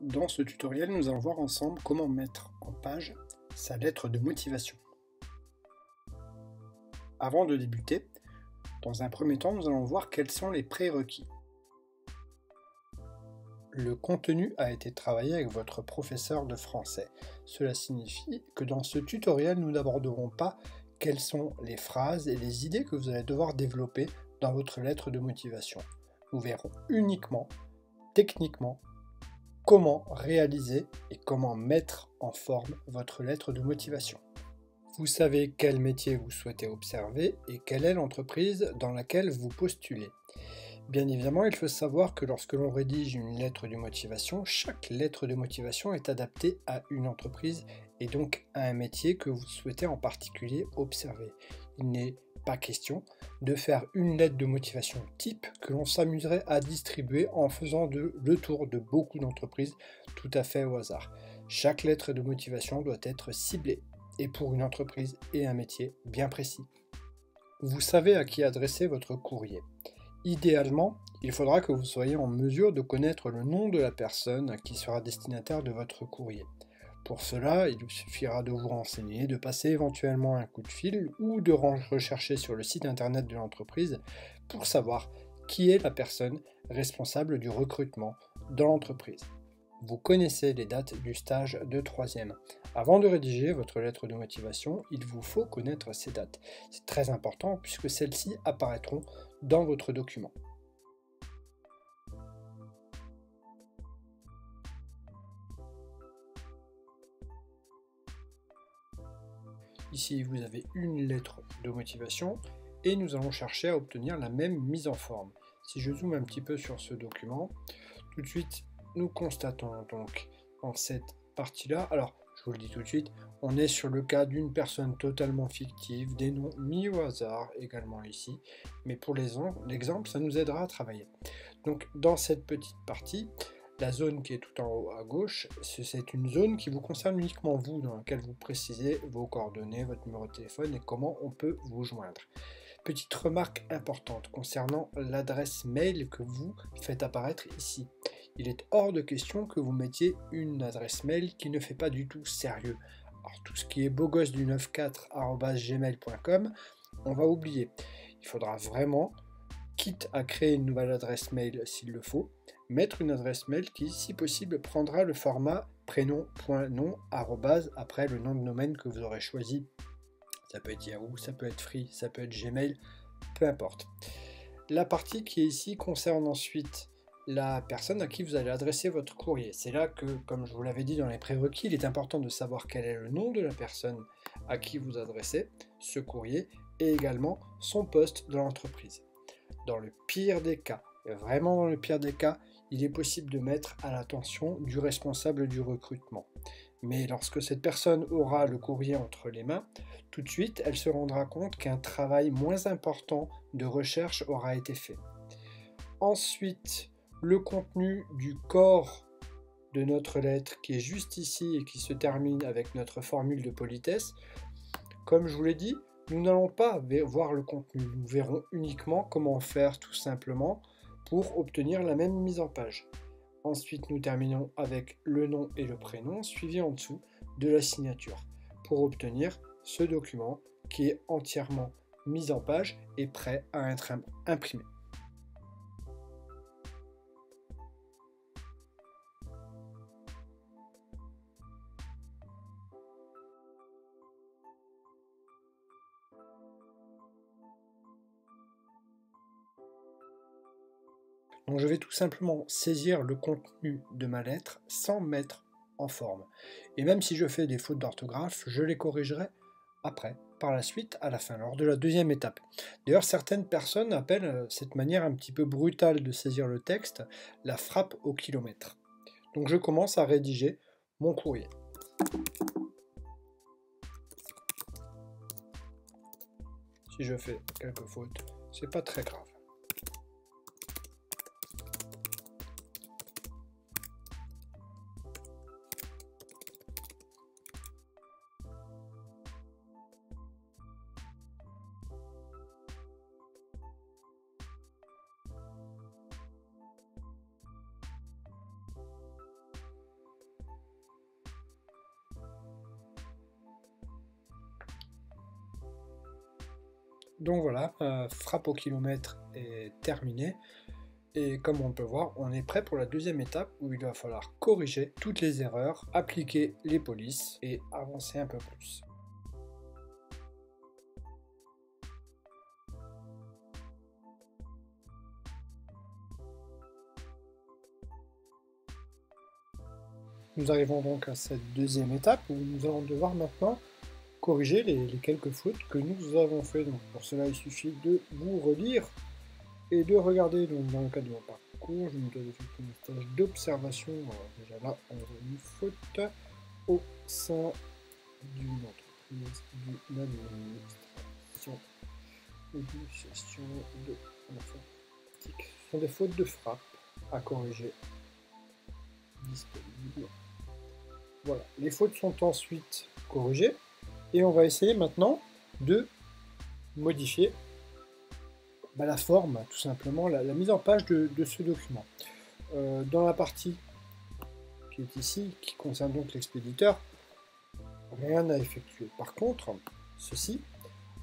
Dans ce tutoriel, nous allons voir ensemble comment mettre en page sa lettre de motivation. Avant de débuter, dans un premier temps, nous allons voir quels sont les prérequis. Le contenu a été travaillé avec votre professeur de français. Cela signifie que dans ce tutoriel, nous n'aborderons pas quelles sont les phrases et les idées que vous allez devoir développer dans votre lettre de motivation. Nous verrons uniquement, techniquement, comment réaliser et comment mettre en forme votre lettre de motivation. Vous savez quel métier vous souhaitez observer et quelle est l'entreprise dans laquelle vous postulez. Bien évidemment, il faut savoir que lorsque l'on rédige une lettre de motivation, chaque lettre de motivation est adaptée à une entreprise et donc à un métier que vous souhaitez en particulier observer. Il n'est pas question de faire une lettre de motivation type que l'on s'amuserait à distribuer en faisant le tour de beaucoup d'entreprises tout à fait au hasard. Chaque lettre de motivation doit être ciblée et pour une entreprise et un métier bien précis. Vous savez à qui adresser votre courrier. Idéalement, il faudra que vous soyez en mesure de connaître le nom de la personne qui sera destinataire de votre courrier. Pour cela, il suffira de vous renseigner, de passer éventuellement un coup de fil ou de rechercher sur le site internet de l'entreprise pour savoir qui est la personne responsable du recrutement dans l'entreprise. Vous connaissez les dates du stage de 3e. Avant de rédiger votre lettre de motivation, il vous faut connaître ces dates. C'est très important puisque celles-ci apparaîtront dans votre document. Ici, vous avez une lettre de motivation et nous allons chercher à obtenir la même mise en forme. Si je zoome un petit peu sur ce document, tout de suite, nous constatons donc en cette partie-là, alors je vous le dis tout de suite, on est sur le cas d'une personne totalement fictive, des noms mis au hasard également ici, mais pour l'exemple, ça nous aidera à travailler. Donc dans cette petite partie, la zone qui est tout en haut à gauche, c'est une zone qui vous concerne uniquement vous, dans laquelle vous précisez vos coordonnées, votre numéro de téléphone et comment on peut vous joindre. Petite remarque importante concernant l'adresse mail que vous faites apparaître ici. Il est hors de question que vous mettiez une adresse mail qui ne fait pas du tout sérieux. Alors tout ce qui est beaugosse94@gmail.com, on va oublier. Il faudra vraiment, quitte à créer une nouvelle adresse mail s'il le faut, mettre une adresse mail qui, si possible, prendra le format prénom.nom après le nom de domaine que vous aurez choisi. Ça peut être Yahoo, ça peut être Free, ça peut être Gmail, peu importe. La partie qui est ici concerne ensuite la personne à qui vous allez adresser votre courrier. C'est là que, comme je vous l'avais dit dans les prérequis, il est important de savoir quel est le nom de la personne à qui vous adressez ce courrier et également son poste dans l'entreprise. Dans le pire des cas, vraiment dans le pire des cas, il est possible de mettre à l'attention du responsable du recrutement. Mais lorsque cette personne aura le courrier entre les mains, tout de suite, elle se rendra compte qu'un travail moins important de recherche aura été fait. Ensuite, le contenu du corps de notre lettre qui est juste ici et qui se termine avec notre formule de politesse. Comme je vous l'ai dit, nous n'allons pas voir le contenu, nous verrons uniquement comment faire tout simplement pour obtenir la même mise en page. Ensuite, nous terminons avec le nom et le prénom, suivi en dessous de la signature, pour obtenir ce document qui est entièrement mis en page et prêt à être imprimé. Donc je vais tout simplement saisir le contenu de ma lettre sans mettre en forme. Et même si je fais des fautes d'orthographe, je les corrigerai après, par la suite, à la fin, lors de la deuxième étape. D'ailleurs, certaines personnes appellent cette manière un petit peu brutale de saisir le texte la frappe au kilomètre. Donc je commence à rédiger mon courrier. Si je fais quelques fautes, c'est pas très grave. Donc voilà, frappe au kilomètre est terminée. Et comme on peut voir, on est prêt pour la deuxième étape où il va falloir corriger toutes les erreurs, appliquer les polices et avancer un peu plus. Nous arrivons donc à cette deuxième étape où nous allons devoir maintenant corriger les quelques fautes que nous avons fait. Donc pour cela, il suffit de vous relire et de regarder. Donc dans le cadre de mon parcours, je me dois d'effectuer un stage d'observation. Déjà là, on voit une faute au sein d'une entreprise, d'une administration ou d'une gestion de l'informatique. Ce sont des fautes de frappe à corriger disponibles. Voilà, les fautes sont ensuite corrigées et on va essayer maintenant de modifier la forme, tout simplement, la mise en page de ce document. Dans la partie qui est ici, qui concerne donc l'expéditeur, rien à effectuer. Par contre, ceci,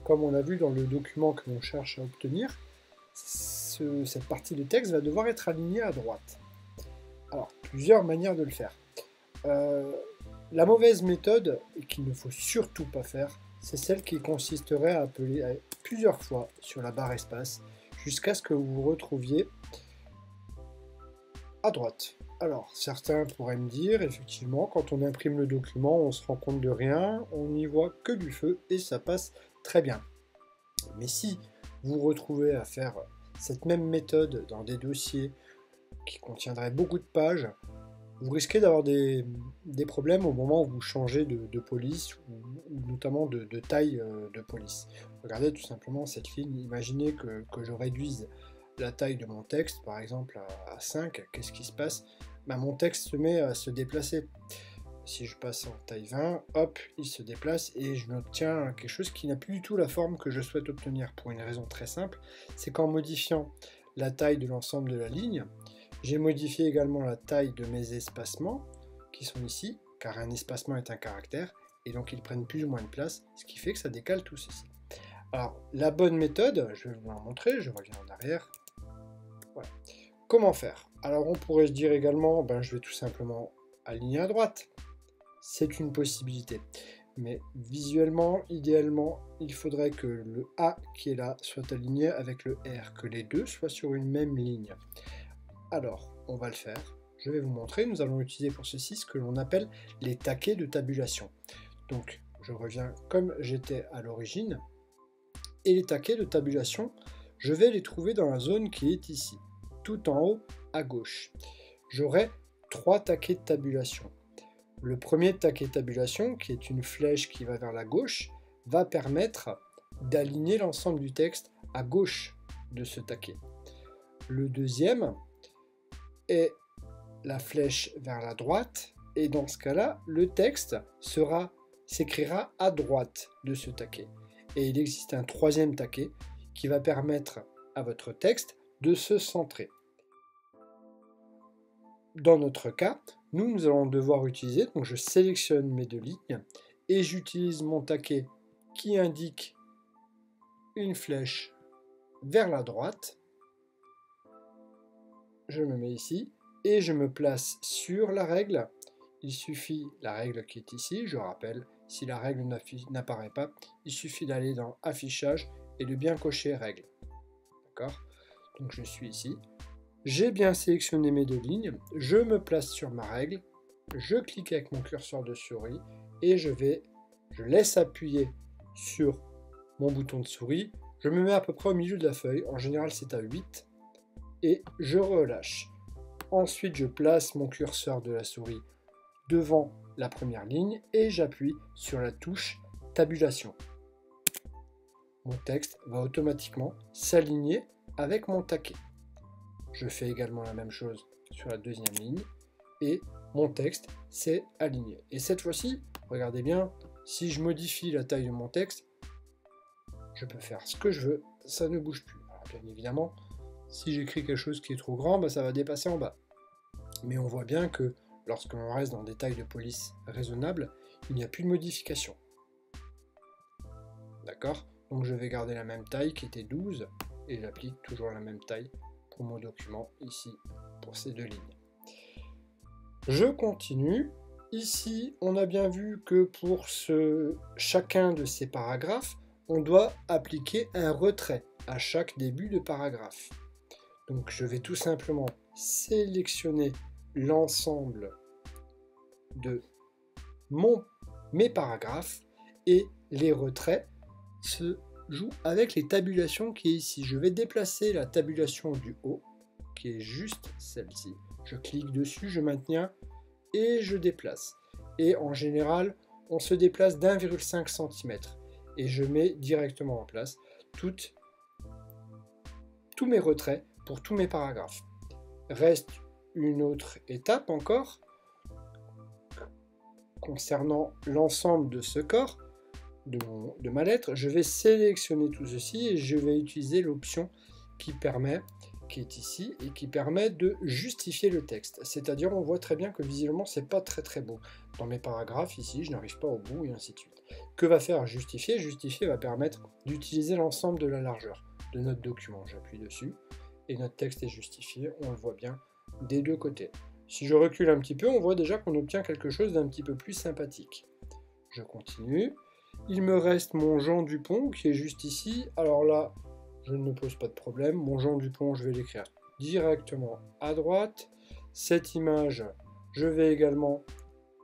comme on l'a vu dans le document que l'on cherche à obtenir, cette partie de texte va devoir être alignée à droite. Alors, plusieurs manières de le faire. La mauvaise méthode, et qu'il ne faut surtout pas faire, c'est celle qui consisterait à appeler plusieurs fois sur la barre espace jusqu'à ce que vous vous retrouviez à droite. Alors, certains pourraient me dire, effectivement, quand on imprime le document, on se rend compte de rien, on n'y voit que du feu et ça passe très bien. Mais si vous vous retrouvez à faire cette même méthode dans des dossiers qui contiendraient beaucoup de pages, vous risquez d'avoir des problèmes au moment où vous changez de police ou notamment de taille de police. Regardez tout simplement cette ligne, imaginez que je réduise la taille de mon texte, par exemple à 5, qu'est-ce qui se passe? Mon texte se met à se déplacer. Si je passe en taille 20, hop, il se déplace et je n'obtiens quelque chose qui n'a plus du tout la forme que je souhaite obtenir, pour une raison très simple, c'est qu'en modifiant la taille de l'ensemble de la ligne, j'ai modifié également la taille de mes espacements, qui sont ici, car un espacement est un caractère, et donc ils prennent plus ou moins de place, ce qui fait que ça décale tout ceci. Alors, la bonne méthode, je vais vous la montrer, je reviens en arrière. Voilà. Comment faire? Alors, on pourrait se dire également, je vais tout simplement aligner à droite. C'est une possibilité. Mais visuellement, idéalement, il faudrait que le A qui est là soit aligné avec le R, que les deux soient sur une même ligne. Alors, on va le faire. Je vais vous montrer. Nous allons utiliser pour ceci ce que l'on appelle les taquets de tabulation. Donc, je reviens comme j'étais à l'origine. Et les taquets de tabulation, je vais les trouver dans la zone qui est ici, tout en haut à gauche. J'aurai 3 taquets de tabulation. Le premier taquet de tabulation, qui est une flèche qui va vers la gauche, va permettre d'aligner l'ensemble du texte à gauche de ce taquet. Le deuxième est la flèche vers la droite, et dans ce cas-là, le texte s'écrira à droite de ce taquet. Et il existe un troisième taquet qui va permettre à votre texte de se centrer. Dans notre cas, nous allons devoir utiliser, donc je sélectionne mes 2 lignes et j'utilise mon taquet qui indique une flèche vers la droite. Je me mets ici et je me place sur la règle. Il suffit, la règle qui est ici, je rappelle, si la règle n'apparaît pas, il suffit d'aller dans Affichage et de bien cocher Règle. D'accord? Donc je suis ici. J'ai bien sélectionné mes 2 lignes, je me place sur ma règle, je clique avec mon curseur de souris et je laisse appuyer sur mon bouton de souris. Je me mets à peu près au milieu de la feuille, en général c'est à 8, et je relâche. Ensuite je place mon curseur de la souris devant la première ligne et j'appuie sur la touche tabulation. Mon texte va automatiquement s'aligner avec mon taquet. Je fais également la même chose sur la deuxième ligne et mon texte s'est aligné. Et cette fois-ci, regardez bien, si je modifie la taille de mon texte, je peux faire ce que je veux, ça ne bouge plus. Alors, bien évidemment, si j'écris quelque chose qui est trop grand, ça va dépasser en bas. Mais on voit bien que lorsque l'on reste dans des tailles de police raisonnables, il n'y a plus de modification. D'accord? Donc je vais garder la même taille qui était 12 et j'applique toujours la même taille pour mon document ici pour ces 2 lignes. Je continue. Ici, on a bien vu que pour chacun de ces paragraphes, on doit appliquer un retrait à chaque début de paragraphe. Donc je vais tout simplement sélectionner l'ensemble de mes paragraphes et les retraits se jouent avec les tabulations qui est ici. Je vais déplacer la tabulation du haut, qui est juste celle-ci. Je clique dessus, je maintiens et je déplace. Et en général, on se déplace d'1,5 cm. Et je mets directement en place tous mes retraits pour tous mes paragraphes. Reste une autre étape encore concernant l'ensemble de ce corps de ma lettre. Je vais sélectionner tout ceci et je vais utiliser l'option qui est ici et qui permet de justifier le texte. C'est-à-dire, on voit très bien que visuellement, c'est pas très beau. Dans mes paragraphes, ici, je n'arrive pas au bout et ainsi de suite. Que va faire justifier? Justifier va permettre d'utiliser l'ensemble de la largeur de notre document. J'appuie dessus et notre texte est justifié. On le voit bien des deux côtés. Si je recule un petit peu, on voit déjà qu'on obtient quelque chose d'un petit peu plus sympathique. Je continue. Il me reste mon Jean Dupont qui est juste ici. Alors là, je ne me pose pas de problème. Mon Jean Dupont, je vais l'écrire directement à droite. Cette image, je vais également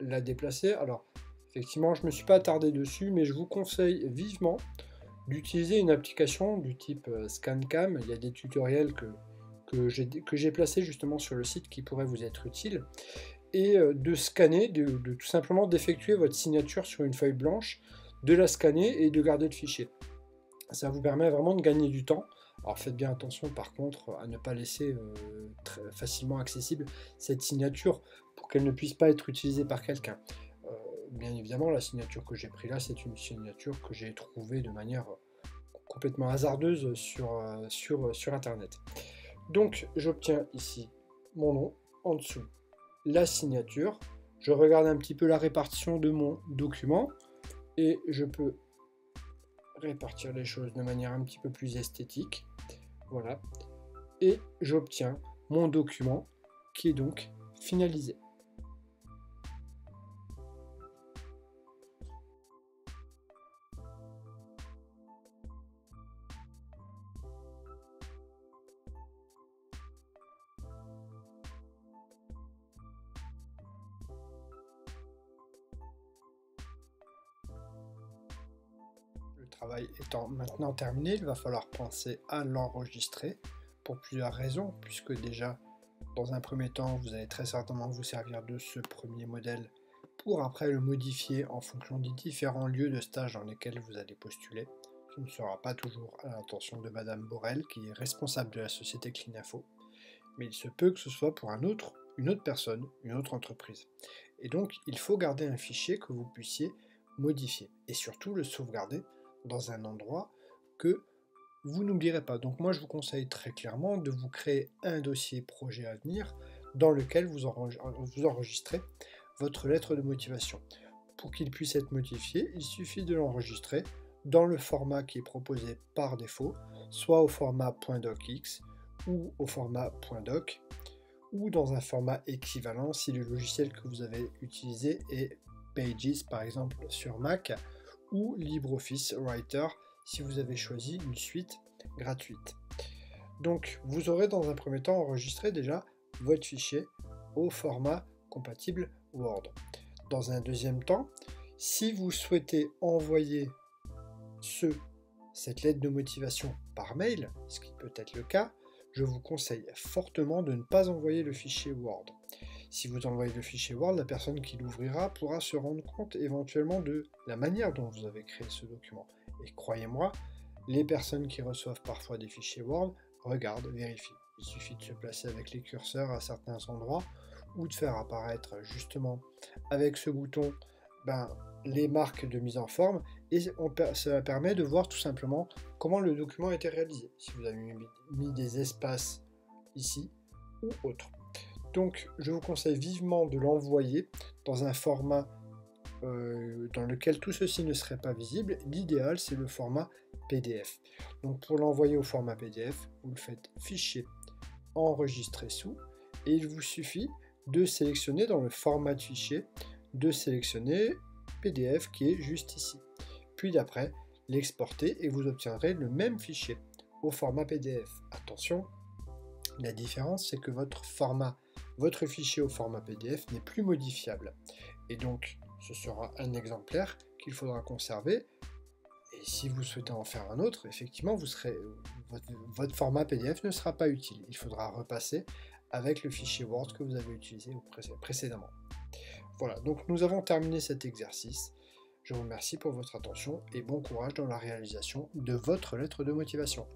la déplacer. Alors, effectivement, je ne me suis pas attardé dessus, mais je vous conseille vivement d'utiliser une application du type ScanCam. Il y a des tutoriels que j'ai placés justement sur le site qui pourraient vous être utiles. Et de scanner, de tout simplement d'effectuer votre signature sur une feuille blanche, de la scanner et de garder le fichier. Ça vous permet vraiment de gagner du temps. Alors faites bien attention par contre à ne pas laisser très facilement accessible cette signature pour qu'elle ne puisse pas être utilisée par quelqu'un. Bien évidemment, la signature que j'ai prise là, c'est une signature que j'ai trouvée de manière complètement hasardeuse sur Internet. Donc j'obtiens ici mon nom, en dessous la signature. Je regarde un petit peu la répartition de mon document et je peux répartir les choses de manière un petit peu plus esthétique. Voilà. Et j'obtiens mon document qui est donc finalisé. Le travail étant maintenant terminé, il va falloir penser à l'enregistrer pour plusieurs raisons, puisque déjà, dans un premier temps, vous allez très certainement vous servir de ce premier modèle pour après le modifier en fonction des différents lieux de stage dans lesquels vous allez postuler. Ce ne sera pas toujours à l'intention de Madame Borel, qui est responsable de la société Cleanafo, mais il se peut que ce soit pour une autre personne, une autre entreprise. Et donc, il faut garder un fichier que vous puissiez modifier, et surtout le sauvegarder dans un endroit que vous n'oublierez pas. Donc moi je vous conseille très clairement de vous créer un dossier projet à venir dans lequel vous enregistrez votre lettre de motivation. Pour qu'il puisse être modifié, il suffit de l'enregistrer dans le format qui est proposé par défaut, soit au format .docx ou au format .doc, ou dans un format équivalent si le logiciel que vous avez utilisé est Pages par exemple sur Mac, ou LibreOffice Writer si vous avez choisi une suite gratuite. Donc vous aurez dans un premier temps enregistré déjà votre fichier au format compatible Word. Dans un deuxième temps, si vous souhaitez envoyer cette lettre de motivation par mail, ce qui peut être le cas, je vous conseille fortement de ne pas envoyer le fichier Word. Si vous envoyez le fichier Word, la personne qui l'ouvrira pourra se rendre compte éventuellement de la manière dont vous avez créé ce document. Et croyez-moi, les personnes qui reçoivent parfois des fichiers Word regardent, vérifient. Il suffit de se placer avec les curseurs à certains endroits ou de faire apparaître justement avec ce bouton les marques de mise en forme et ça permet de voir tout simplement comment le document a été réalisé. Si vous avez mis des espaces ici ou autre. Donc je vous conseille vivement de l'envoyer dans un format dans lequel tout ceci ne serait pas visible, l'idéal c'est le format PDF. Donc pour l'envoyer au format PDF, vous le faites fichier, enregistrer sous, et il vous suffit de sélectionner dans le format de fichier, de sélectionner PDF qui est juste ici. Puis d'après, l'exporter et vous obtiendrez le même fichier au format PDF. Attention, la différence c'est que votre fichier au format PDF n'est plus modifiable. Et donc, ce sera un exemplaire qu'il faudra conserver. Et si vous souhaitez en faire un autre, effectivement, votre format PDF ne sera pas utile. Il faudra repasser avec le fichier Word que vous avez utilisé précédemment. Voilà, donc nous avons terminé cet exercice. Je vous remercie pour votre attention et bon courage dans la réalisation de votre lettre de motivation.